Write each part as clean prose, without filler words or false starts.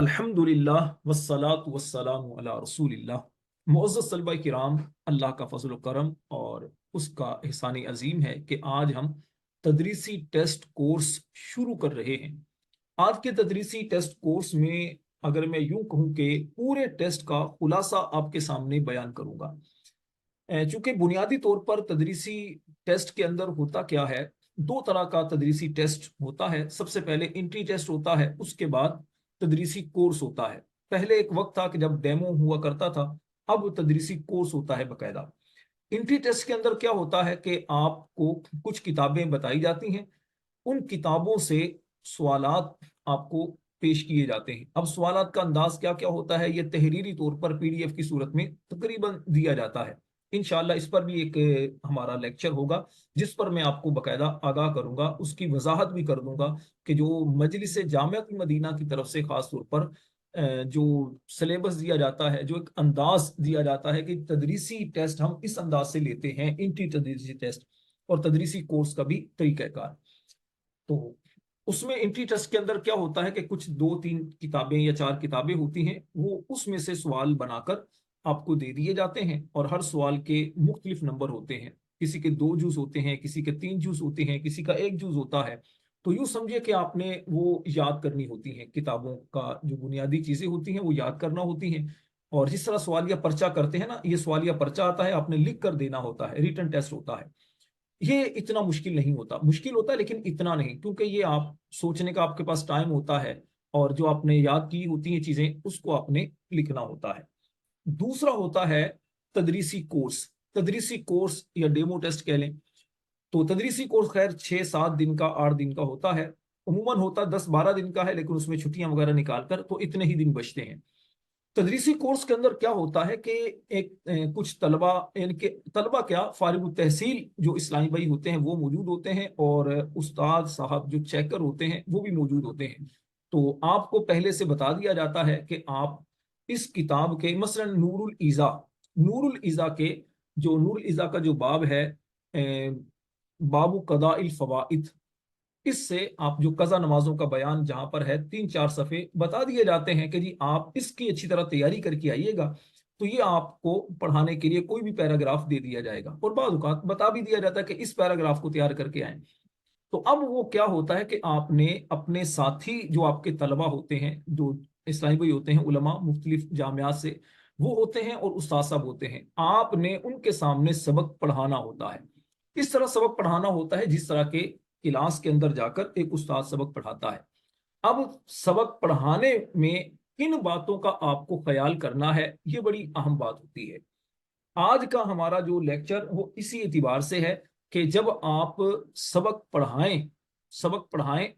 अल्हम्दुलिल्लाह वस्सलातु वस्सलामु अला रसूलिल्लाह। मुअज़्ज़ज़ तलबा किराम, अल्लाह का फजल करम और उसका एहसान अजीम है कि आज हम तदरीसी टेस्ट कोर्स शुरू कर रहे हैं। आज के तदरीसी टेस्ट कोर्स में अगर मैं यूं कहूं कि पूरे टेस्ट का खुलासा आपके सामने बयान करूंगा। चूंकि बुनियादी तौर पर तदरीसी टेस्ट के अंदर होता क्या है, दो तरह का तदरीसी टेस्ट होता है। सबसे पहले एंट्री टेस्ट होता है, उसके बाद तदरीसी कोर्स होता है। पहले एक वक्त था कि जब डेमो हुआ करता था, अब तदरीसी कोर्स होता है बाकायदा। एंट्री टेस्ट के अंदर क्या होता है कि आपको कुछ किताबें बताई जाती हैं, उन किताबों से सवालात आपको पेश किए जाते हैं। अब सवालात का अंदाज क्या क्या होता है, ये तहरीरी तौर पर पीडीएफ की सूरत में तकरीबन दिया जाता है। इंशाल्लाह इस पर भी एक हमारा लेक्चर होगा जिस पर मैं आपको बकायदा आगाह करूंगा, उसकी वजाहत भी कर दूंगा कि जो मजलिस जामिअतुल मदीना की तरफ से खास तौर पर जो सिलेबस दिया जाता है, जो एक अंदाज दिया जाता है कि तदरीसी टेस्ट हम इस अंदाज से लेते हैं, इंट्री तदरीसी टेस्ट और तदरीसी कोर्स का भी तरीक़ाकार। तो उसमें एंट्री टेस्ट के अंदर क्या होता है कि कुछ दो तीन किताबें या चार किताबें होती हैं, वो उसमें से सवाल बनाकर आपको दे दिए जाते हैं और हर सवाल के मुख्तलिफ नंबर होते हैं। किसी के दो जूस होते हैं, किसी के तीन जूस होते हैं, किसी का एक जूस होता है। तो यूं समझिए कि आपने वो याद करनी होती हैं, किताबों का जो बुनियादी चीजें होती हैं वो याद करना होती हैं। और जिस तरह सवालिया पर्चा करते हैं ना, ये सवालिया पर्चा आता है, आपने लिख कर देना होता है, रिटन टेस्ट होता है। ये इतना मुश्किल नहीं होता, मुश्किल होता है लेकिन इतना नहीं, क्योंकि ये आप सोचने का आपके पास टाइम होता है और जो आपने याद की होती हैं चीजें उसको आपने लिखना होता है। दूसरा होता है तदरीसी कोर्स। तदरीसी कोर्स या डेमो टेस्ट कह लें। तो तदरीसी कोर्स खैर 6-7 दिन का, 8 दिन का होता है। उमूमन होता 10-12 दिन का है, लेकिन उसमें छुट्टियां वगैरह निकाल कर तो इतने ही दिन बचते हैं। तदरीसी कोर्स के अंदर क्या होता है कि एक कुछ तलबा, यानी कि तलबा क्या, फारिग तहसील जो इस्लामी भाई होते हैं वो मौजूद होते हैं और उस्ताद साहब जो चेकर होते हैं वो भी मौजूद होते हैं। तो आपको पहले से बता दिया जाता है कि आप इस किताब के मसलन नूरुल इज़ा के, जो नूरुल इज़ा का जो बाब है, बाबू कदाइल फवाइद, इससे आप जो कज़ा नमाजों का बयान जहां पर है 3-4 सफ़े बता दिए जाते हैं कि जी आप इसकी अच्छी तरह तैयारी करके आइएगा। तो ये आपको पढ़ाने के लिए कोई भी पैराग्राफ दे दिया जाएगा और बाद औक़ात बता भी दिया जाता है कि इस पैराग्राफ को तैयार करके आए। तो अब वो क्या होता है कि आपने अपने साथी जो आपके तलबा होते हैं, जो इस्लामी भाई होते हैं, उलमा मुख्तलिफ जामियात से वो होते हैं और उस्ताद साहब होते हैं, आपने उनके सामने सबक पढ़ाना होता है। इस तरह सबक पढ़ाना होता है जिस तरह के क्लास के अंदर जाकर एक उस्ताद सबक पढ़ाता है। अब सबक पढ़ाने में किन बातों का आपको ख्याल करना है, ये बड़ी अहम बात होती है। आज का हमारा जो लेक्चर वो इसी एतबार से है कि जब आप सबक पढ़ाएं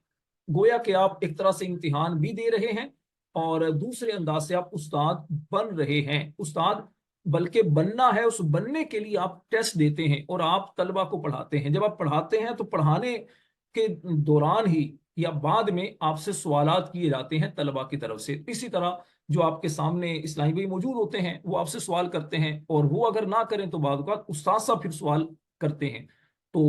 गोया कि आप एक तरह से इम्तिहान भी दे रहे हैं और दूसरे अंदाज से आप उस्ताद बन रहे हैं। उस्ताद बल्कि बनना है, उस बनने के लिए आप टेस्ट देते हैं और आप तलबा को पढ़ाते हैं। जब आप पढ़ाते हैं तो पढ़ाने के दौरान ही या बाद में आपसे सवालात किए जाते हैं तलबा की तरफ से। इसी तरह जो आपके सामने इस्लामी भाई मौजूद होते हैं वो आपसे सवाल करते हैं और वो अगर ना करें तो बाद औक़ात उस्ताद साहब फिर सवाल करते हैं। तो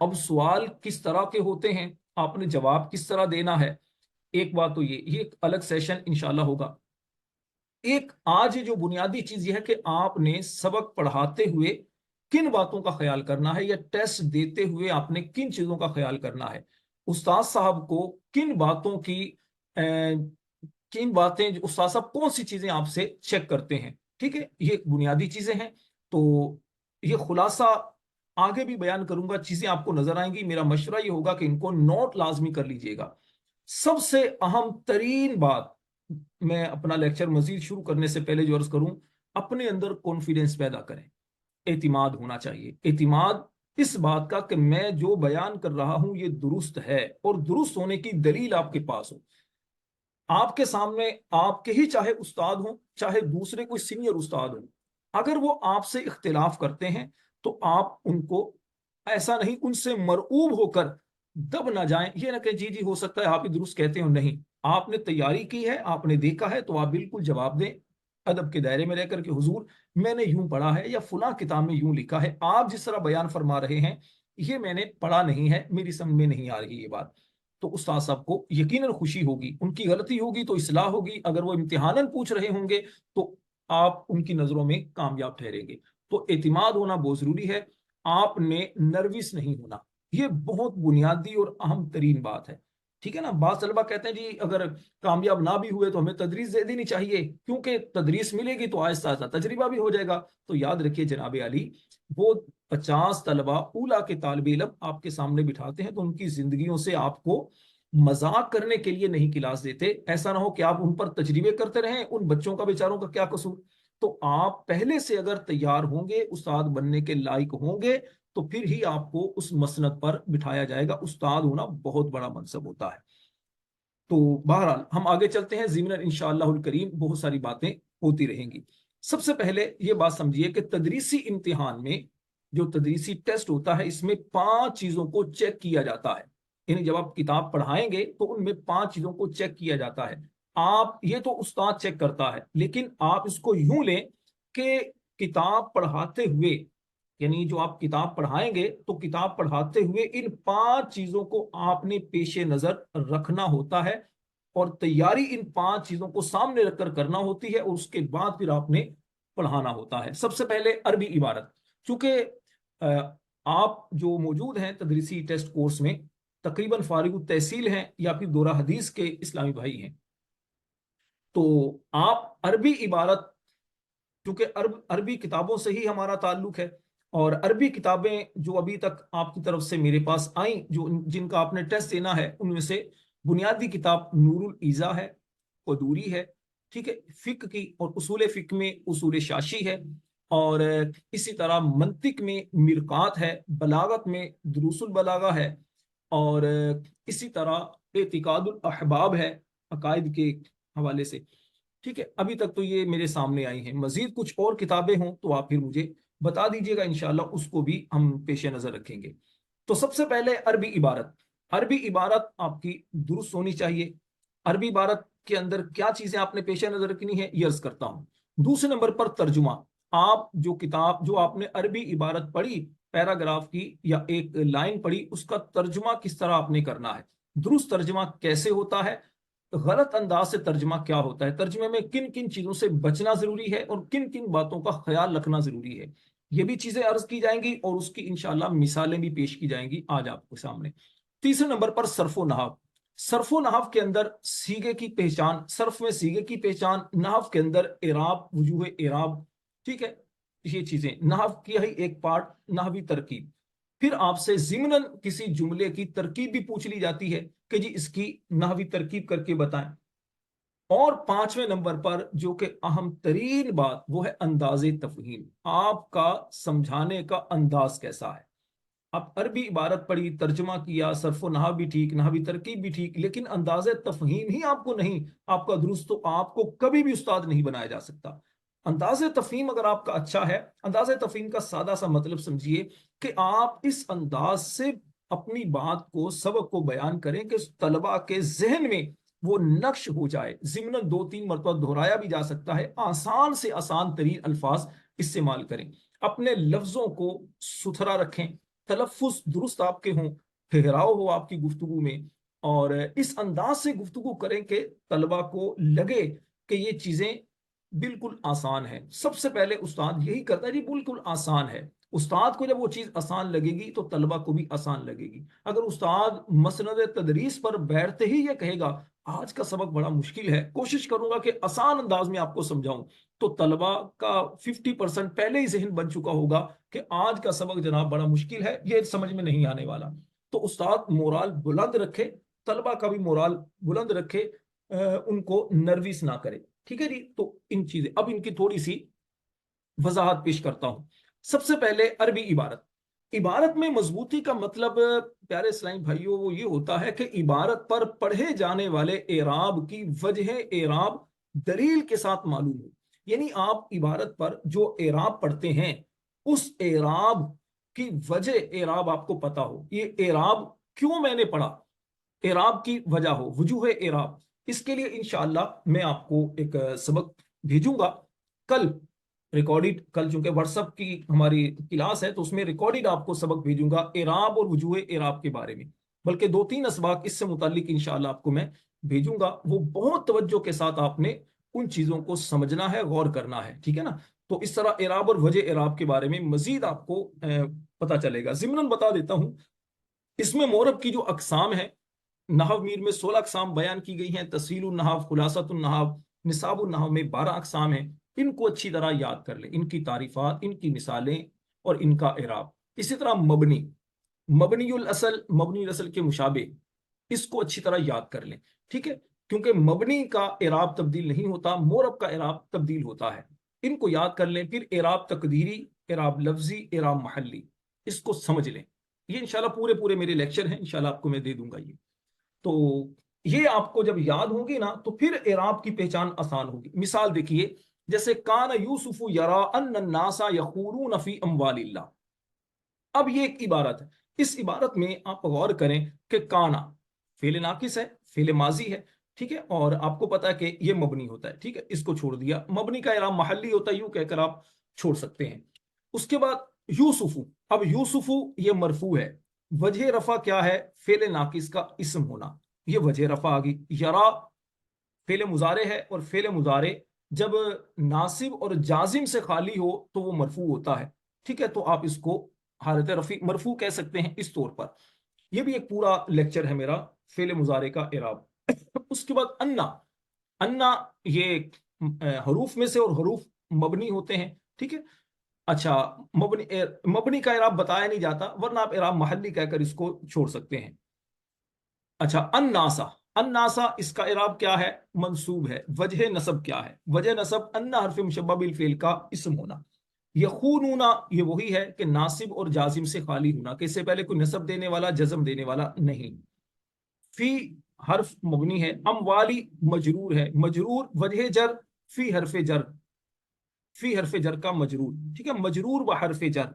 अब सवाल किस तरह के होते हैं, आपने जवाब किस तरह देना है, एक बात तो ये एक अलग सेशन इंशाल्लाह होगा। एक आज जो बुनियादी चीज ये है कि आपने सबक पढ़ाते हुए किन बातों का ख्याल करना है या टेस्ट देते हुए आपने किन चीजों का ख्याल करना है। उस्ताद साहब को किन बातों की किन बातें, उस्ताद साहब कौन सी चीजें आपसे चेक करते हैं, ठीक है, ये बुनियादी चीजें हैं। तो ये खुलासा आगे भी बयान करूंगा, चीजें आपको नजर आएंगी। मेरा मशवरा ये होगा कि इनको नोट लाजमी कर लीजिएगा। सबसे अहम तरीन बात, मैं अपना लेक्चर मजीद शुरू करने से पहले जो अर्ज करूं, अपने अंदर कॉन्फिडेंस पैदा करें। एतिमाद होना चाहिए, एतिमाद इस बात का कि मैं जो बयान कर रहा हूं ये दुरुस्त है और दुरुस्त होने की दलील आपके पास हो। आपके सामने आपके ही चाहे उस्ताद हो चाहे दूसरे कोई सीनियर उस्ताद हो, अगर वो आपसे इख्तिलाफ करते हैं तो आप उनको ऐसा नहीं उनसे मरऊब होकर दब ना जाएं। ये ना कि जी जी हो सकता है आप ही दुरुस्त कहते हो, नहीं, आपने तैयारी की है, आपने देखा है तो आप बिल्कुल जवाब दें अदब के दायरे में रहकर के, हुजूर मैंने यूं पढ़ा है या फुला किताब में यूं लिखा है, आप जिस तरह बयान फरमा रहे हैं ये मैंने पढ़ा नहीं है, मेरी समझ में नहीं आ रही ये बात। تو استاد صاحب کو یقیناً خوشی ہوگی. ان کی غلطی ہوگی تو اصلاح ہوگی. اگر وہ امتحاناً پوچھ رہے ہوں گے تو آپ ان کی نظروں میں کامیاب ٹھہریں گے. تو اعتماد ہونا بہت ضروری ہے. آپ نے نروس نہیں ہونا. یہ بہت بنیادی اور اہم ترین بات ہے. ٹھیک ہے نا. بعض طلبہ کہتے ہیں جی اگر کامیاب نہ بھی ہوئے تو ہمیں تدریس دے دینی چاہیے, کیونکہ تدریس ملے گی تو آہستہ آہستہ تجربہ بھی ہو جائے گا. تو یاد رکھیے جناب علی, وہ 50 طلبہ اولا کے طالب علم آپ کے سامنے بٹھاتے ہیں تو ان کی زندگیوں سے آپ کو مذاق کرنے کے لیے نہیں کلاس دیتے. ایسا نہ ہو کہ آپ ان پر تجربے کرتے رہیں, ان بچوں کا بیچاروں کا کیا قصور. تو آپ پہلے سے اگر تیار ہوں گے, استاد بننے کے لائق ہوں گے, تو پھر ہی آپ کو اس مسند پر بٹھایا جائے گا. استاد ہونا بہت بڑا منصب ہوتا ہے. تو بہرحال ہم آگے چلتے ہیں. ضمن انشاءاللہ الکریم بہت ساری باتیں ہوتی رہیں گی. سب سے پہلے یہ بات سمجھیے کہ تدریسی امتحان میں جو تدریسی ٹیسٹ ہوتا ہے, اس میں 5 چیزوں کو چیک کیا جاتا ہے. یعنی جب آپ کتاب پڑھائیں گے تو ان میں 5 چیزوں کو چیک کیا جاتا ہے. آپ یہ تو استاد چیک کرتا ہے, لیکن آپ اس کو یوں لیں کہ کتاب پڑھاتے ہوئے, یعنی جو آپ کتاب پڑھائیں گے تو کتاب پڑھاتے ہوئے ان 5 چیزوں کو آپ نے پیش نظر رکھنا ہوتا ہے, اور تیاری ان 5 چیزوں کو سامنے رکھ کر کرنا ہوتی ہے, اور اس کے بعد پھر آپ نے پڑھانا ہوتا ہے. سب سے پہلے عربی عبارت. چونکہ آپ جو موجود ہیں تدریسی ٹیسٹ کورس میں تقریباً فارغ التحصیل ہیں یا پھر دورہ حدیث کے اسلامی بھائی ہیں, تو آپ عربی عبارت, کیونکہ عربی کتابوں سے ہی ہمارا تعلق ہے, اور عربی کتابیں جو ابھی تک آپ کی طرف سے میرے پاس آئیں, جن کا آپ نے ٹیسٹ دینا ہے, ان میں سے بنیادی کتاب نور الایضاح ہے, قدوری ہے, ٹھیک ہے, فقہ کی اور اصول فقہ میں اصول شاشی ہے, اور اسی طرح منطق میں مرقات ہے, بلاغت میں دروس البلاغہ ہے, اور اسی طرح اعتقاد الاحباب ہے عقائد کے حوالے سے. ٹھیک ہے, ابھی تک تو یہ میرے سامنے آئی ہیں. مزید کچھ اور کتابیں ہوں تو آپ پھر مجھے بتا دیجیے گا, انشاءاللہ اس کو بھی ہم پیش نظر رکھیں گے. تو سب سے پہلے عربی عبارت. عربی عبارت آپ کی درست ہونی چاہیے. عربی عبارت کے اندر کیا چیزیں آپ نے پیش نظر رکھنی ہے, یہ عرض کرتا ہوں. دوسرے نمبر پر ترجمہ. آپ جو کتاب جو آپ نے عربی عبارت پڑھی, پیراگراف کی یا ایک لائن پڑھی, اس کا ترجمہ کس طرح آپ نے کرنا ہے, درست ترجمہ کیسے ہوتا ہے, غلط انداز سے ترجمہ کیا ہوتا ہے, ترجمے میں کن کن چیزوں سے بچنا ضروری ہے اور کن کن باتوں کا خیال رکھنا ضروری ہے, یہ بھی چیزیں عرض کی جائیں گی, اور اس کی انشاءاللہ مثالیں بھی پیش کی جائیں گی آج آپ کے سامنے. تیسرے نمبر پر صرف و نحو. صرف و نحو کے اندر سیغے کی پہچان, صرف میں سیغے کی پہچان, نحو کے اندر اعراب, وجوہ اعراب, ٹھیک ہے, یہ چیزیں نحو کی ہی ایک پارٹ, نحوی ترکیب. پھر آپ سے ضمناً کسی جملے کی ترکیب بھی پوچھ لی جاتی ہے کہ جی اس کی نحوی ترکیب کر کے بتائیں. اور 5ویں نمبر پر جو کہ اہم ترین بات, وہ ہے انداز تفہیم. آپ کا سمجھانے کا انداز کیسا ہے. آپ عربی عبارت پڑھی, ترجمہ کیا, صرف و نحو بھی ٹھیک, نحوی ترکیب بھی ٹھیک, لیکن انداز تفہیم ہی آپ کو نہیں, آپ کا درست, تو آپ کو کبھی بھی استاد نہیں بنایا جا سکتا. انداز تفہیم اگر آپ کا اچھا ہے, انداز تفہیم کا سادہ سا مطلب سمجھیے کہ آپ اس انداز سے اپنی بات کو, سبق کو بیان کریں کہ طلباء کے ذہن میں وہ نقش ہو جائے. ضمن 2-3 مرتبہ دہرایا بھی جا سکتا ہے. آسان سے آسان ترین الفاظ استعمال کریں. اپنے لفظوں کو ستھرا رکھیں, تلفظ درست آپ کے ہوں, ٹھہراؤ ہو آپ کی گفتگو میں, اور اس انداز سے گفتگو کریں کہ طلباء کو لگے کہ یہ چیزیں بالکل آسان ہے. سب سے پہلے استاد یہی کرتا ہے, جی بالکل آسان ہے. استاد کو جب وہ چیز آسان لگے گی تو طلباء کو بھی آسان لگے گی. اگر استاد مسند تدریس پر بیٹھتے ہی یہ کہے گا آج کا سبق بڑا مشکل ہے, کوشش کروں گا کہ آسان انداز میں آپ کو سمجھاؤں, تو طلباء کا 50% پہلے ہی ذہن بن چکا ہوگا کہ آج کا سبق جناب بڑا مشکل ہے, یہ سمجھ میں نہیں آنے والا. تو استاد مورال بلند رکھے, طلباء کا بھی مورال بلند رکھے, ان کو نروس نہ کرے. ٹھیک ہے جی. تو ان چیزیں اب ان کی تھوڑی سی وضاحت پیش کرتا ہوں. سب سے پہلے عربی عبارت. عبارت میں مضبوطی کا مطلب پیارے اسلامی بھائیوں وہ یہ ہوتا ہے کہ عبارت پر پڑھے جانے والے اعراب کی وجہ اعراب دلیل کے ساتھ معلوم ہو. یعنی آپ عبارت پر جو اعراب پڑھتے ہیں اس اعراب کی وجہ اعراب آپ کو پتا ہو, یہ اعراب کیوں میں نے پڑھا, اعراب کی وجہ ہو, وجوہ اعراب. اس کے لیے انشاءاللہ میں آپ کو ایک سبق بھیجوں گا کل, ریکارڈڈ, کل چونکہ واٹس ایپ کی ہماری کلاس ہے تو اس میں ریکارڈڈ آپ کو سبق بھیجوں گا اعراب اور وجوہ اعراب کے بارے میں. बल्कि 2-3 असबाक इससे मुतालिक इंशाअल्लाह आपको मैं भेजूंगा। वो बहुत तवज्जो के साथ आपने उन चीज़ों को समझना है, गौर करना है, ठीक है ना। तो इस तरह एराब और वजह एराब के बारे में मजीद आपको पता चलेगा। ज़िम्नन बता देता हूँ, इसमें मोरब की जो अकसाम है, नहव मीर में 16 अकसाम बयान की गई हैं। तस्हीलुन नहव, खुलासतुन नहव, निसाबुन नहव में 12 अकसाम हैं। इनको अच्छी तरह याद कर लें, इनकी तारीफात, इनकी मिसालें और इनका एराब। इसी तरह मबनी, मबनीउल असल, मबनी असल के मुशाबे, इसको अच्छी तरह याद कर लें, ठीक है। क्योंकि मबनी का एराब तब्दील नहीं होता, मोरब का एराब तब्दील होता है। इनको याद कर लें। फिर एराब तकदीरी, एराब लफ्जी, एराब महल्ली, इसको समझ लें। ये इंशाल्लाह पूरे पूरे मेरे लेक्चर हैं, इंशाल्लाह आपको मैं दे दूंगा ये। तो ये आपको जब याद होगी ना, तो फिर एराब की पहचान आसान होगी। मिसाल देखिए, जैसे कान यूसुफ यरा अन्न नासा यखूरून फी अम्वालिल्लाह। अब ये एक इबारत है। इस इबारत में आप गौर करें कि काना फेल नाकिस है, फेल माजी है, ठीक है। और आपको पता है कि ये मबनी होता है, ठीक है, इसको छोड़ दिया। मबनी का इराम महल्ली होता है, यूं कहकर आप छोड़ सकते हैं। उसके बाद यूसुफु, अब यूसुफु ये मरफू है। वजह रफा क्या है? फेल नाकिस का इसम होना, ये वजह रफा आ गई। यरा फेल मुजारे है, और फेल मुजारे जब नासिब और जाजिम से खाली हो तो वो मरफू होता है, ठीक है। तो आप इसको हालत रफी मरफू कह सकते हैं इस तौर पर। ये भी एक पूरा लेक्चर है मेरा फेल मुजारे का इराब। उसके बाद अन्ना, अन्ना ये हरूफ में से, और हरूफ मबनी होते हैं, ठीक है। अच्छा, मबनी का इराब बताया नहीं जाता, वरना आप इराब महल्ली कहकर इसको छोड़ सकते हैं। अच्छा, अन्नासा, अन्नासा इसका इराब क्या है? मंसूब है। वजह नसब क्या है? वजह नसब अन्ना हरफ मुशब्बह बिल फेल का इस्म होना। यखूनूना ये वही है कि नासिब और जाजिम से खाली होना, कि इससे पहले कोई नसब देने वाला, जज्म देने वाला नहीं। फी हर्फ मबनी है। अमवाली मजरूर है। मजरूर वजह जर, फी हरफ जर, फी हरफ जर का मजरूर, ठीक है। मजरूर व हरफ जर।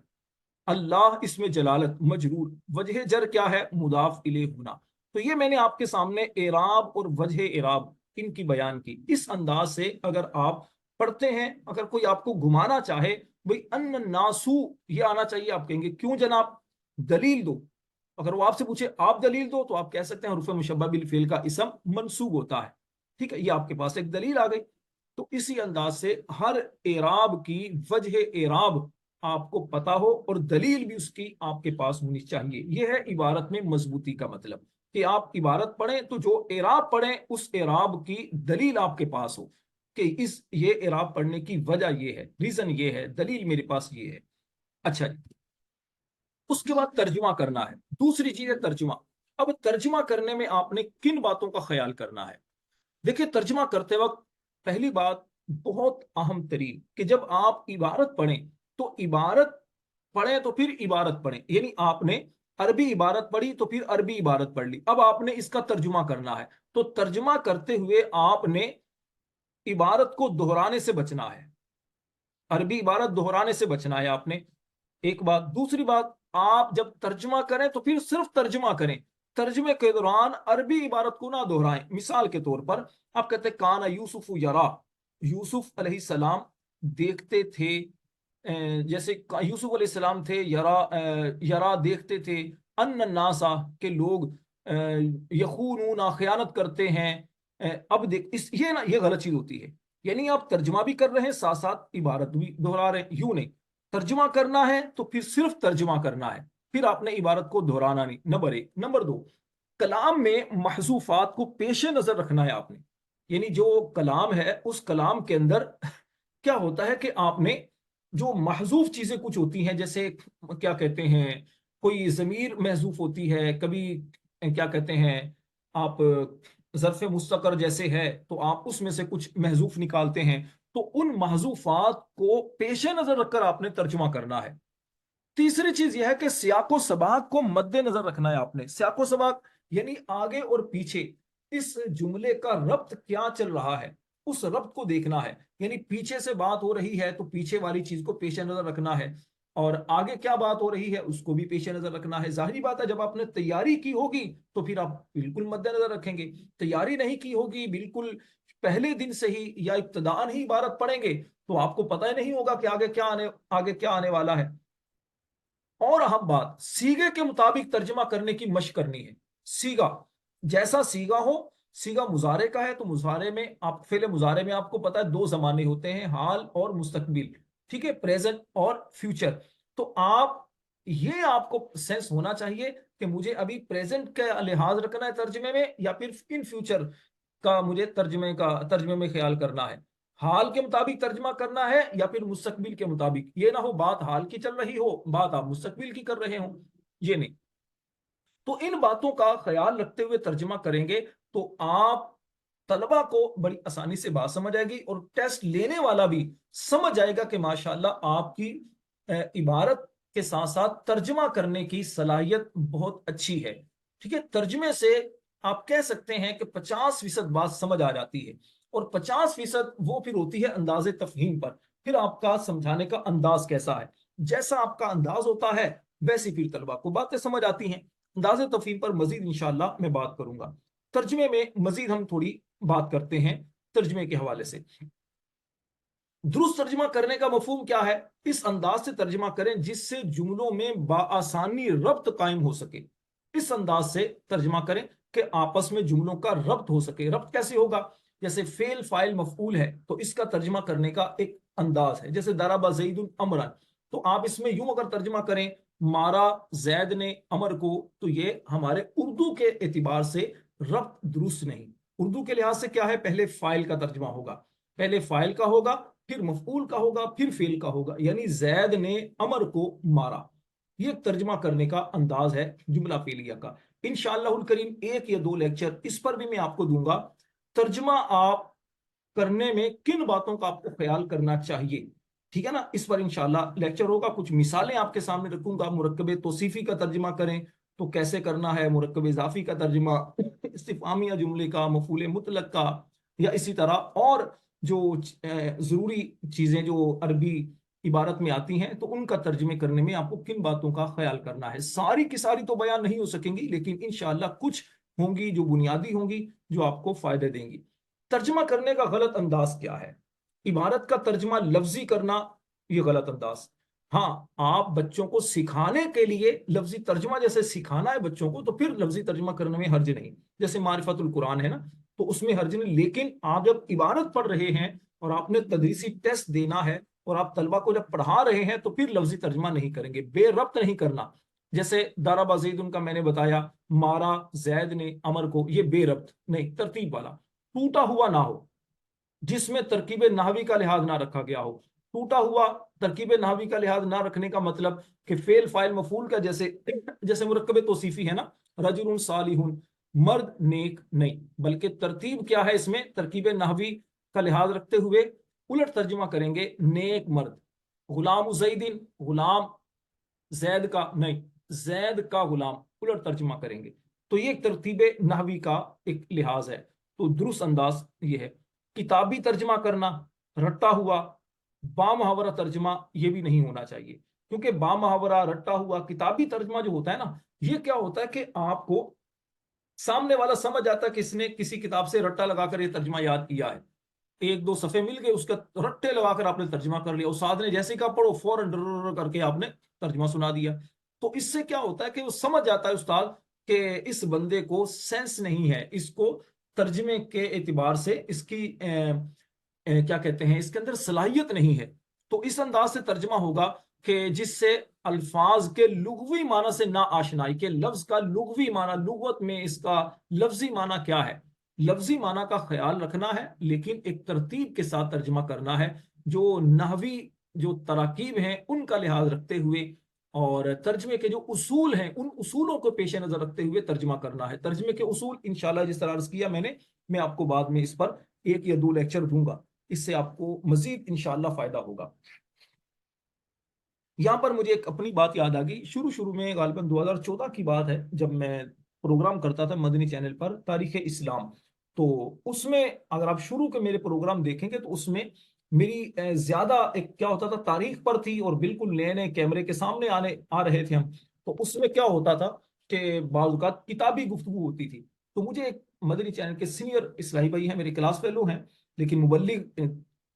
अल्लाह इसमें जलालत मजरूर, वजह जर क्या है? मुदाफ इले होना। तो ये मैंने आपके सामने एराब और वजह एराब इनकी बयान की। इस अंदाज से अगर आप पढ़ते हैं, अगर कोई आपको घुमाना चाहे, भाई अन्न नासू ये आना चाहिए, आप कहेंगे क्यों जनाब, दलील दो। अगर वो आपसे पूछे आप दलील दो, तो आप कह सकते हैं हुरूफ मुशब्बह बिल फेल का इसम मंसूब होता है, ठीक है। ये आपके पास एक दलील आ गई। तो इसी अंदाज से हर एराब की वजह एराब आपको पता हो, और दलील भी उसकी आपके पास होनी चाहिए। यह है इबारत में मजबूती का मतलब, कि आप इबारत पढ़ें तो जो एराब पढ़ें उस एराब की दलील आपके पास हो, कि इस ये एराब पढ़ने की वजह ये है, रीजन ये है, दलील मेरे पास ये है। अच्छा जी, उसके बाद तर्जुमा करना है। दूसरी चीज है तर्जुमा। अब तर्जुमा करने में आपने किन बातों का ख्याल करना है? देखिए, तर्जुमा करते वक्त पहली बात बहुत अहम तरीन, कि जब आप इबारत पढ़ें तो इबारत पढ़ें तो फिर इबारत पढ़ें। यानी आपने अरबी इबारत पढ़ी तो फिर अरबी इबारत पढ़ ली, अब आपने इसका तर्जुमा करना है। तो तर्जुमा करते हुए आपने इबारत को दोहराने से बचना है, अरबी इबारत दोहराने से बचना है आपने। एक बात। दूसरी बात, आप जब तर्जुमा करें तो फिर सिर्फ तर्जुमा करें, तर्जुमे के दौरान अरबी इबारत को ना दोहराएं। मिसाल के तौर पर आप कहते हैं काना यूसुफ यरा, यूसुफ अलैहिस्सलाम देखते थे, जैसे यूसुफ अलैहिस्सलाम थे, यरा यरा देखते थे, अन्न नासा के लोग यखूनूना खयानत करते हैं। अब देख इस ये ना, ये गलत चीज होती है। यानी आप तर्जुमा भी कर रहे हैं, साथ साथ इबारत भी दोहरा रहे हैं, यूं नहीं। तर्जुमा करना है तो फिर सिर्फ तर्जुमा करना है, फिर आपने इबारत को दोहराना नहीं। नंबर एक। नंबर दो, कलाम में महजूफात को पेश नजर रखना है आपने। यानी जो कलाम है उस कलाम के अंदर क्या होता है कि आपने जो महजूफ चीजें कुछ होती हैं, जैसे क्या कहते हैं, कोई जमीर महजूफ होती है, कभी क्या कहते हैं आप, ज़र्फ़ मुस्तकर जैसे है, तो आप उसमें से कुछ महजूफ निकालते हैं। तो उन महजूफात को पेश नजर रखकर आपने तर्जुमा करना है। तीसरी चीज यह है कि सियाको सबाक को मद्देनजर रखना है आपने। सियाको सबाक यानी आगे और पीछे इस जुमले का रब्त क्या चल रहा है, उस रब्त को देखना है। यानी पीछे से बात हो रही है तो पीछे वाली चीज को पेश नजर रखना है, और आगे क्या बात हो रही है उसको भी पेश नजर रखना है। जाहिर बात है, जब आपने तैयारी की होगी तो फिर आप बिल्कुल मद्देनजर रखेंगे। तैयारी नहीं की होगी, बिल्कुल पहले दिन से ही या इब्तदान ही इबारत पढ़ेंगे, तो आपको पता ही नहीं होगा कि आगे क्या आने वाला है। और अहम बात, सीगे के मुताबिक तर्जमा करने की मशक करनी है। सीगा, जैसा सीगा हो, सीगा मुजारे का है तो मुजारे में आप फेले मुजारे में आपको पता है दो जमाने होते हैं, हाल और मुस्तकबिल, ठीक है, प्रेजेंट और फ्यूचर। तो आप ये आपको सेंस होना चाहिए कि मुझे अभी प्रेजेंट का लिहाज रखना है तर्जमे में या फिर इन फ्यूचर का मुझे तर्जमे में ख्याल करना है, हाल के मुताबिक तर्जमा करना है या फिर मुस्तकबिल के मुताबिक। ये ना हो बात हाल की चल रही हो, बात आप मुस्तकबिल की कर रहे हो, ये नहीं। तो इन बातों का ख्याल रखते हुए तर्जमा करेंगे तो आप तलबा को बड़ी आसानी से बात समझ आएगी और टेस्ट लेने वाला भी समझ जाएगा कि माशाल्लाह आपकी इबारत के साथ साथ तर्जमा करने की सलाहियत बहुत अच्छी है। ठीक है, तर्जमे से आप कह सकते हैं कि 50% बात समझ आ जाती है और 50% वो फिर होती है अंदाजे तफहीम पर, फिर आपका समझाने का अंदाज कैसा है, जैसा आपका अंदाज होता है वैसी फिर तलबा को बातें समझ आती हैं। अंदाजे तफहीम पर मजीद इंशाअल्लाह मैं बात करूंगा। तर्जमे में मजीद हम थोड़ी बात करते हैं तर्जमे के हवाले से। दुरुस्त तर्जमा करने का मफहूम क्या है? इस अंदाज से तर्जमा करें जिससे जुमलों में बाआसानी रब्त कायम हो सके। इस अंदाज से तर्जमा करें कि आपस में जुमलों का रब्त हो सके। रब्त कैसे होगा? जैसे फेल फाइल मफऊल है तो इसका तर्जमा करने का एक अंदाज है, जैसे दराबा ज़ैदुन अमरन, तो आप इसमें यूं अगर तर्जमा करें मारा जैद ने अमर को, तो ये हमारे उर्दू के एतबार से रब्त दुरुस्त नहीं। उर्दू के लिहाज से क्या है? पहले फाइल का तर्जमा होगा, पहले फाइल का होगा, फिर मफऊल का होगा, फिर फेल का होगा, यानी जैद ने अमर को मारा। ये तर्जमा करने का अंदाज है जुमला फेलिया का। इंशाअल्लाहुल करीम एक या दो लेक्चर इस पर भी मैं आपको दूंगा। तर्जमा आप करने में किन बातों का आपको ख्याल करना चाहिए, ठीक है ना, इस पर इंशाल्लाह लेक्चर होगा। कुछ मिसालें आपके सामने रखूंगा। मुरक्कब तौसीफी का तर्जमा करें तो कैसे करना है, मुरक्कब इजाफी का तर्जमा, इस्तिफामिया जुमले का, मफूल मुतलक का, या इसी तरह और जो जरूरी चीजें जो अरबी इबारत में आती हैं तो उनका तर्जमे करने में आपको किन बातों का ख्याल करना है। सारी की सारी तो बयान नहीं हो सकेंगी, लेकिन इंशाअल्लाह कुछ होंगी जो बुनियादी होंगी, जो आपको फायदे देंगी। तर्जमा करने का गलत अंदाज क्या है? इबारत का तर्जमा लफ्जी करना, ये गलत अंदाज। हाँ, आप बच्चों को सिखाने के लिए लफ्जी तर्जमा जैसे सिखाना है बच्चों को, तो फिर लफ्जी तर्जमा करने में हर्ज नहीं। जैसे मारिफतुल कुरान है ना, तो उसमें हर्ज नहीं। लेकिन आप जब इबारत पढ़ रहे हैं और आपने तदरीसी टेस्ट देना है और आप तलबा को जब पढ़ा रहे हैं, तो फिर लफ्जी तर्जमा नहीं करेंगे, बेरब्त नहीं करना। जैसे दाराबा ज़ैदुन का मैंने बताया, मारा जैद ने अमर को, ये बेरब्त नहीं, तरतीब वाला। टूटा हुआ ना हो जिसमें तरकीब नाहवी का लिहाज ना रखा गया हो। टूटा हुआ तरकीब नाहवी का लिहाज ना रखने का मतलब कि फेल फाइल मफूल का, जैसे जैसे मुरक्कब तौसीफी है ना, रजुलुन सालिहुन, मर्द नेक नहीं, बल्कि तरतीब क्या है इसमें, तरकीब नाहवी का लिहाज रखते हुए उलट तर्जुमा करेंगे, नेक मर्द। गुलाम जैदिन, गुलाम जैद का नहीं, जैद का गुलाम, उलट तर्जुमा करेंगे। तो ये एक तरतीब नाहवी का एक लिहाज है। तो दुरुस्त अंदाज ये है। किताबी तर्जमा करना, रट्टा हुआ, बामुहावरा तर्जमा, ये भी नहीं होना चाहिए, क्योंकि बामुहावरा, रट्टा हुआ, किताबी तर्जमा जो होता है ना, ये क्या होता है कि आपको सामने वाला समझ जाता है कि इसने किसी किताब से रट्टा लगाकर ये तर्जमा याद किया है। एक दो सफे मिल गए, उसका रट्टे लगाकर आपने तर्जमा कर लिया, उस्ताद ने जैसे कहा पढ़ो, फौरन करके आपने तर्जमा सुना दिया। तो इससे क्या होता है कि वो समझ जाता है उस्ताद कि इस बंदे को सेंस नहीं है, इसको तर्जमे के एतबार से इसकी क्या कहते हैं, इसके अंदर सलाहियत नहीं है। तो इस अंदाज से तर्जमा होगा कि जिससे अल्फाज के लुगवी माना से ना आशनाई, के लफ्ज का लुगवी माना, लुगत में इसका लफ्जी माना क्या है, लफ्जी माना का ख्याल रखना है, लेकिन एक तरतीब के साथ तर्जमा करना है, जो नहवी जो तराकीब हैं उनका लिहाज रखते हुए, और तर्जमे के जो उसूल हैं उन उसूलों को पेश नजर रखते हुए तर्जमा करना है। तर्जमे के उसूल इंशाल्लाह जिस तरह अर्ज किया मैंने, मैं आपको बाद में इस पर एक या दो लेक्चर दूंगा, इससे आपको मजीद इंशाल्लाह फायदा होगा। यहाँ पर मुझे एक अपनी बात याद आ गई। शुरू शुरू में गालिबन 2014 की बात है, जब मैं प्रोग्राम करता था मदनी चैनल पर तारीख इस्लाम। तो उसमें अगर आप शुरू के मेरे प्रोग्राम देखेंगे तो उसमें मेरी ज्यादा एक क्या होता था, तारीख पर थी, और बिल्कुल नए नए कैमरे के सामने आने आ रहे थे हम। तो उसमें क्या होता था कि बाज़ औक़ात किताबी गुफ्तगू होती थी। तो मुझे एक मदनी चैनल के सीनियर इस्लाही भाई हैं, मेरे क्लास फेलो हैं, लेकिन मुबल्लिग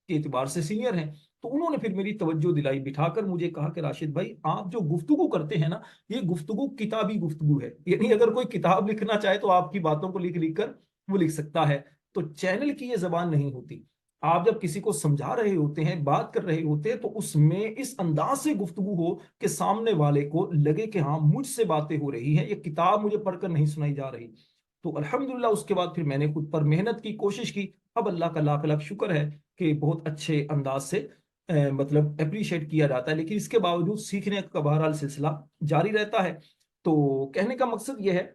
کے اعتبار سے سینئر ہیں، تو انہوں نے پھر میری توجہ دلائی، بٹھا کر مجھے کہا کہ راشد بھائی آپ جو گفتگو کرتے ہیں نا، یہ گفتگو کتابی گفتگو ہے، یعنی اگر کوئی کتاب لکھنا چاہے تو آپ کی باتوں کو لکھ لکھ کر وہ لکھ سکتا ہے، تو چینل کی یہ زبان نہیں ہوتی۔ آپ جب کسی کو سمجھا رہے ہوتے ہیں، بات کر رہے ہوتے ہیں، تو اس میں اس انداز سے گفتگو ہو کہ سامنے والے کو لگے کہ ہاں مجھ سے باتیں ہو رہی ہیں، یہ کتاب مجھے پڑھ کر نہیں سنائی جا رہی۔ تو الحمدللہ اس کے بعد پھر میں نے خود پر محنت کی، کوشش کی، اب اللہ کا لاکھ لاکھ شکر ہے کہ بہت اچھے انداز سے مطلب اپریشیٹ کیا جاتا ہے، لیکن اس کے باوجود سیکھنے کا بہرحال سلسلہ جاری رہتا ہے۔ تو کہنے کا مقصد یہ ہے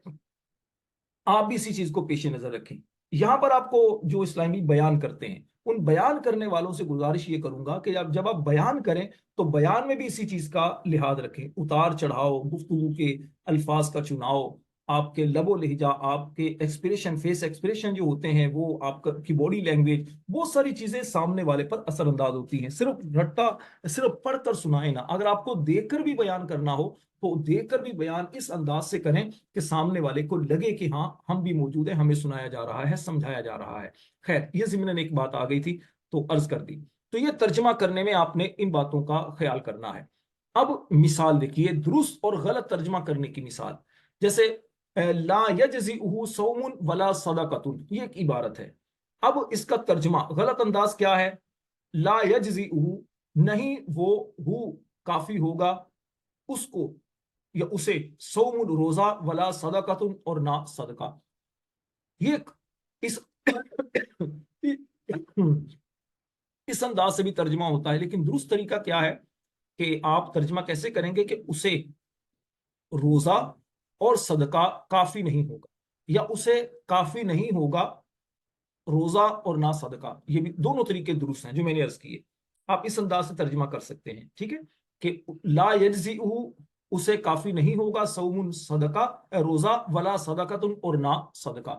آپ بھی اسی چیز کو پیش نظر رکھیں۔ یہاں پر آپ کو جو اسلامی بیان کرتے ہیں ان بیان کرنے والوں سے گزارش یہ کروں گا کہ جب آپ بیان کریں تو بیان میں بھی اسی چیز کا لحاظ رکھیں، اتار چڑھاؤ، گفتگو کے الفاظ کا چناؤ، آپ کے لب و لہجہ، آپ کے ایکسپریشن، فیس ایکسپریشن جو ہوتے ہیں، وہ آپ کی باڈی لینگویج، بہت ساری چیزیں سامنے والے پر اثر انداز ہوتی ہیں۔ صرف رٹا، صرف پڑھ کر سنائیں نا، اگر آپ کو دیکھ کر بھی بیان کرنا ہو تو دیکھ کر بھی بیان اس انداز سے کریں کہ سامنے والے کو لگے کہ ہاں ہم بھی موجود ہیں، ہمیں سنایا جا رہا ہے، سمجھایا جا رہا ہے۔ خیر، یہ ضمن ایک بات آ گئی تھی تو عرض کر دی۔ تو یہ ترجمہ کرنے میں آپ نے ان باتوں کا خیال کرنا ہے۔ اب مثال دیکھیے، درست اور غلط ترجمہ کرنے کی مثال، جیسے لا یجزئہ صوم ولا صدقۃ، یہ ایک عبارت ہے۔ اب اس کا ترجمہ غلط انداز کیا ہے؟ لا یجزئہ، نہیں وہ ہو کافی ہوگا اس کو یا اسے، صوم روزہ، ولا صدقۃ اور نہ صدقہ۔ یہ اس اس انداز سے بھی ترجمہ ہوتا ہے، لیکن درست طریقہ کیا ہے کہ آپ ترجمہ کیسے کریں گے کہ اسے روزہ اور صدقہ کافی نہیں ہوگا، یا اسے کافی نہیں ہوگا روزہ اور نہ صدقہ۔ یہ بھی دونوں طریقے درست ہیں جو میں نے عرض کیے، آپ اس انداز سے ترجمہ کر سکتے ہیں، ٹھیک ہے، کہ لا یجزئہ اسے کافی نہیں ہوگا، صوم صدقہ روزہ، ولا صدقۃ اور نہ صدقہ،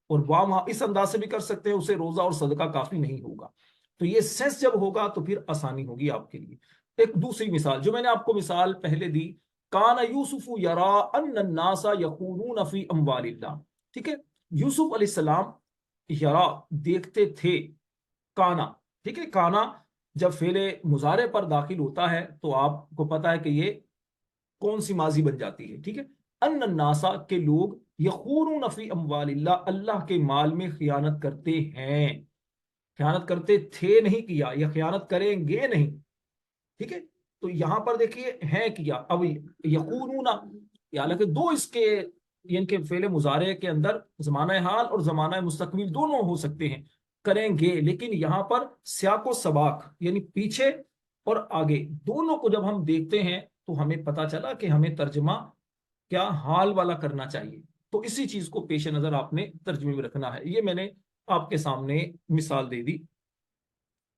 اور وہاں اس انداز سے بھی کر سکتے ہیں اسے روزہ اور صدقہ کافی نہیں ہوگا۔ تو یہ سینس جب ہوگا تو پھر آسانی ہوگی آپ کے لیے۔ ایک دوسری مثال جو میں نے آپ کو مثال پہلے دی، کان یوسف یرا ان الناس یخونون فی اموال اللہ، ٹھیک ہے، یوسف علیہ السلام یرا دیکھتے تھے، کانا، ٹھیک ہے، کانا جب فعل مضارع پر داخل ہوتا ہے تو آپ کو پتا ہے کہ یہ کون سی ماضی بن جاتی ہے، ٹھیک ہے، ان الناسا کے لوگ، یخونون فی اموال اللہ، اللہ کے مال میں خیانت کرتے ہیں، خیانت کرتے تھے نہیں کیا، یا خیانت کریں گے نہیں، ٹھیک ہے۔ تو یہاں پر دیکھیے ہیں کیا، اب یخونون، حالانکہ دو اس کے یعنی کہ فعل مضارع کے اندر زمانہ حال اور زمانہ مستقبل دونوں ہو سکتے ہیں، کریں گے، لیکن یہاں پر سیاق و سباق یعنی پیچھے اور آگے دونوں کو جب ہم دیکھتے ہیں تو ہمیں پتا چلا کہ ہمیں ترجمہ کیا حال والا کرنا چاہیے، تو اسی چیز کو پیش نظر آپ نے ترجمے میں رکھنا ہے۔ یہ میں نے آپ کے سامنے مثال دے دی،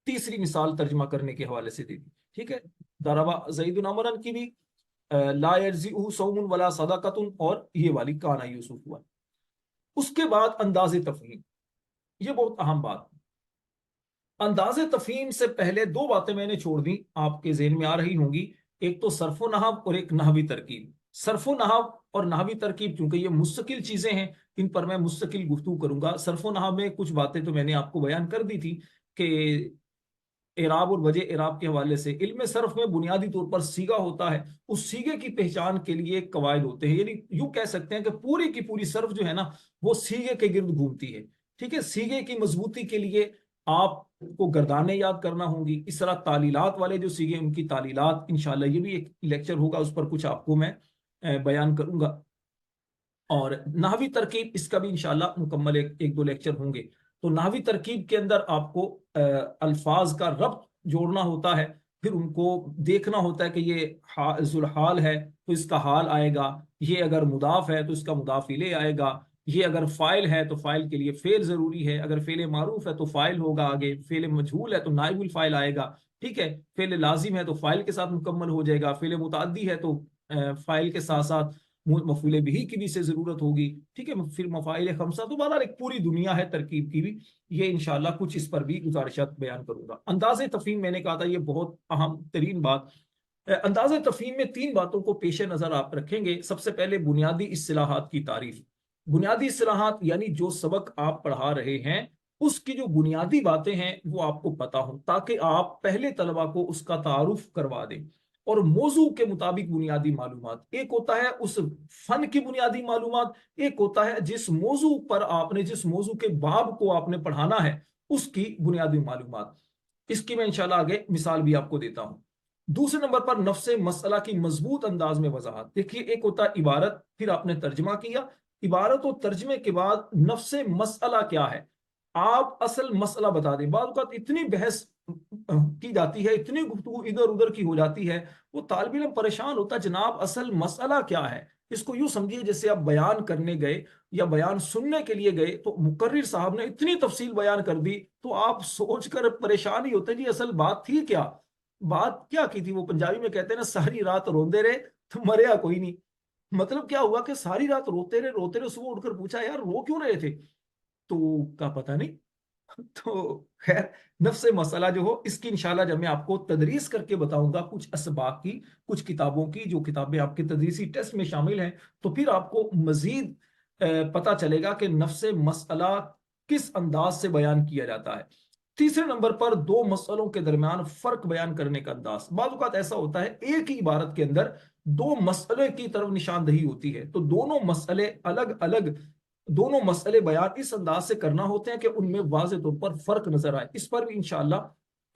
تیسری مثال ترجمہ کرنے کے حوالے سے دے دی، ٹھیک ہے، ضربا زید عمرا کی بھی لا یجزئہ صوم ولا صدقۃ، اور یہ والی کانا یوسف ہوا۔ اس کے بعد انداز تفہیم، یہ بہت اہم بات، انداز تفہیم سے پہلے دو باتیں میں نے چھوڑ دی، آپ کے ذہن میں آ رہی ہوں گی، ایک تو صرف و نحو اور ایک نحوی ترکیب۔ صرف و نحو اور نحوی ترکیب چونکہ یہ مستقل چیزیں ہیں، ان پر میں مستقل گفتگو کروں گا۔ صرف و نحو میں کچھ باتیں تو میں نے آپ کو بیان کر دی تھی کہ اعراب اور وجہ اعراب کے حوالے سے علم صرف میں بنیادی طور پر سیگا ہوتا ہے، اس سیگے کی پہچان کے لیے قواعد ہوتے ہیں، یعنی یوں کہہ سکتے ہیں کہ پوری کی پوری صرف جو ہے نا وہ سیگے کے گرد گھومتی ہے، ٹھیک ہے۔ سیگے کی مضبوطی کے لیے آپ کو گردانیں یاد کرنا ہوں گی، اس طرح تعلیلات والے جو سیگے ان کی تعلیلات، انشاءاللہ یہ بھی ایک لیکچر ہوگا، اس پر کچھ آپ کو میں بیان کروں گا، اور نحوی ترکیب اس کا بھی انشاءاللہ مکمل ایک دو لیکچر ہوں گے۔ تو نحوی ترکیب کے اندر آپ کو الفاظ کا ربط جوڑنا ہوتا ہے، پھر ان کو دیکھنا ہوتا ہے کہ یہ ذوالحال ہے تو اس کا حال آئے گا، یہ اگر مضاف ہے تو اس کا مضاف الیہ آئے گا، یہ اگر فاعل ہے تو فاعل کے لیے فعل ضروری ہے، اگر فعل معروف ہے تو فاعل ہوگا آگے، فعل مجہول ہے تو نائب الفاعل آئے گا، ٹھیک ہے، فعل لازم ہے تو فاعل کے ساتھ مکمل ہو جائے گا، فعل متعدی ہے تو فاعل کے ساتھ ساتھ مفعول بہ کی بھی سے ضرورت ہوگی، ٹھیک ہے، پھر مفاعل خمسہ، تو بہرحال ایک پوری دنیا ہے ترکیب کی بھی، یہ انشاءاللہ کچھ اس پر بھی گزارشات بیان کروں گا۔ انداز تفہیم میں نے کہا تھا یہ بہت اہم ترین بات۔ انداز تفہیم میں تین باتوں کو پیش نظر آپ رکھیں گے۔ سب سے پہلے بنیادی اصطلاحات کی تعریف، بنیادی اصطلاحات یعنی جو سبق آپ پڑھا رہے ہیں اس کی جو بنیادی باتیں ہیں وہ آپ کو پتا ہوں، تاکہ آپ پہلے طلبہ کو اس کا تعارف کروا دیں۔ اور موضوع کے مطابق بنیادی معلومات، ایک ہوتا ہے اس فن کی بنیادی معلومات، ایک ہوتا ہے جس موضوع پر آپ نے، جس موضوع کے باب کو آپ نے پڑھانا ہے اس کی بنیادی معلومات۔ اس کی میں انشاءاللہ آگے مثال بھی آپ کو دیتا ہوں۔ دوسرے نمبر پر نفس مسئلہ کی مضبوط انداز میں وضاحت۔ دیکھیے، ایک ہوتا ہے عبارت، پھر آپ نے ترجمہ کیا، عبارت و ترجمے کے بعد نفس مسئلہ کیا ہے، آپ اصل مسئلہ بتا دیں۔ بعض اوقات اتنی بحث کی جاتی ہے، اتنی گفتگو ادھر ادھر کی ہو جاتی ہے، وہ طالب علم پریشان ہوتا ہے، جناب اصل مسئلہ کیا ہے؟ اس کو یوں سمجھیے جیسے آپ بیان کرنے گئے یا بیان سننے کے لیے گئے تو مقرر صاحب نے اتنی تفصیل بیان کر دی تو آپ سوچ کر پریشان ہی ہوتے جی اصل بات تھی کیا؟ بات کیا کی تھی؟ وہ پنجابی میں کہتے ہیں نا، ساری رات روندے رہے تو مریا کوئی نہیں۔ مطلب کیا ہوا کہ ساری رات روتے رہے، صبح اٹھ کر پوچھا یار رو کیوں رہے تھے؟ تو کا پتہ نہیں۔ تو خیر، نفس مسئلہ جو ہو، اس کی انشاءاللہ جب میں آپ کو تدریس کر کے بتاؤں گا کچھ اسباق کی، کچھ کتابوں کی جو کتابیں آپ کے تدریسی ٹیسٹ میں شامل ہیں، تو پھر آپ کو مزید پتا چلے گا کہ نفس مسئلہ کس انداز سے بیان کیا جاتا ہے۔ تیسرے نمبر پر دو مسئلوں کے درمیان فرق بیان کرنے کا انداز۔ بعض اوقات ایسا ہوتا ہے ایک ہی عبارت کے اندر دو مسئلے کی طرف نشاندہی ہوتی ہے، تو دونوں مسئلے الگ الگ، دونوں مسئلے بیان اس انداز سے کرنا ہوتے ہیں کہ ان میں واضح طور پر فرق نظر آئے۔ اس پر بھی انشاءاللہ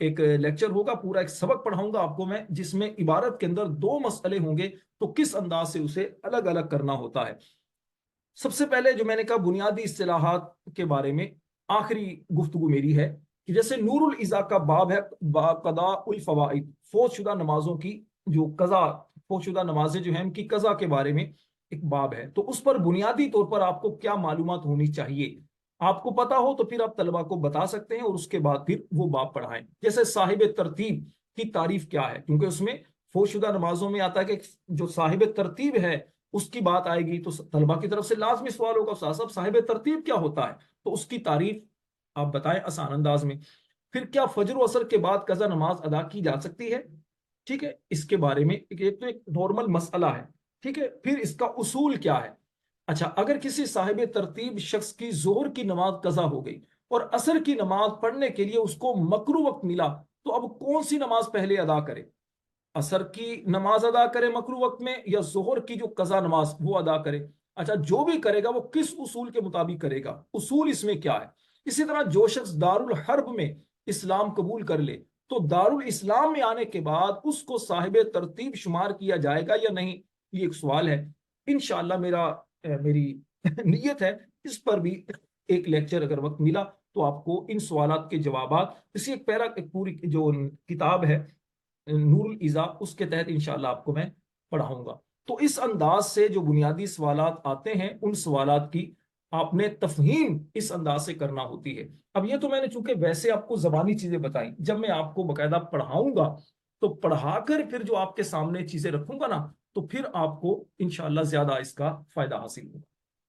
ایک لیکچر ہوگا، پورا ایک سبق پڑھاؤں گا آپ کو میں، جس میں عبارت کے اندر دو مسئلے ہوں گے تو کس انداز سے اسے الگ الگ کرنا ہوتا ہے۔ سب سے پہلے جو میں نے کہا بنیادی اصطلاحات کے بارے میں آخری گفتگو میری ہے کہ جیسے نور الازا کا باب ہے، قضاء الفوائد، فوت شدہ نمازوں کی جو قضا، فوت شدہ نمازیں جو ہیں ان کی قضا کے بارے میں ایک باب ہے، تو اس پر بنیادی طور پر آپ کو کیا معلومات ہونی چاہیے، آپ کو پتا ہو تو پھر آپ طلبہ کو بتا سکتے ہیں اور اس کے بعد پھر وہ باب پڑھائیں۔ جیسے صاحب ترتیب کی تعریف کیا ہے، کیونکہ اس میں فوت شدہ نمازوں میں آتا ہے کہ جو صاحب ترتیب ہے اس کی بات آئے گی، تو طلبہ کی طرف سے لازمی سوال ہوگا استاد صاحب صاحب ترتیب کیا ہوتا ہے، تو اس کی تعریف آپ بتائیں آسان انداز میں۔ پھر کیا فجر و عصر کے بعد قضا نماز ادا کی جا سکتی ہے؟ ٹھیک ہے، اس کے بارے میں ایک تو ایک نارمل مسئلہ ہے، ٹھیک ہے۔ پھر اس کا اصول کیا ہے؟ اچھا، اگر کسی صاحب ترتیب شخص کی ظہر کی نماز قضا ہو گئی اور عصر کی نماز پڑھنے کے لیے اس کو مکروہ وقت ملا، تو اب کون سی نماز پہلے ادا کرے؟ عصر کی نماز ادا کرے مکروہ وقت میں، یا ظہر کی جو قضا نماز وہ ادا کرے؟ اچھا، جو بھی کرے گا وہ کس اصول کے مطابق کرے گا، اصول اس میں کیا ہے؟ اسی طرح جو شخص دارالحرب میں اسلام قبول کر لے تو دارالاسلام میں آنے کے بعد اس کو صاحب ترتیب شمار کیا جائے گا یا نہیں، یہ ایک سوال ہے۔ انشاءاللہ میری نیت ہے اس پر بھی ایک لیکچر اگر وقت ملا تو آپ کو ان سوالات کے جوابات، اسی ایک پوری جو کتاب ہے نور الازا، اس کے تحت انشاءاللہ آپ کو میں پڑھاؤں گا۔ تو اس انداز سے جو بنیادی سوالات آتے ہیں ان سوالات کی آپ نے تفہیم اس انداز سے کرنا ہوتی ہے۔ اب یہ تو میں نے چونکہ ویسے آپ کو زبانی چیزیں بتائیں، جب میں آپ کو باقاعدہ پڑھاؤں گا تو پڑھا کر پھر جو آپ کے سامنے چیزیں رکھوں گا نا، تو پھر آپ کو انشاءاللہ زیادہ اس کا فائدہ حاصل ہوگا۔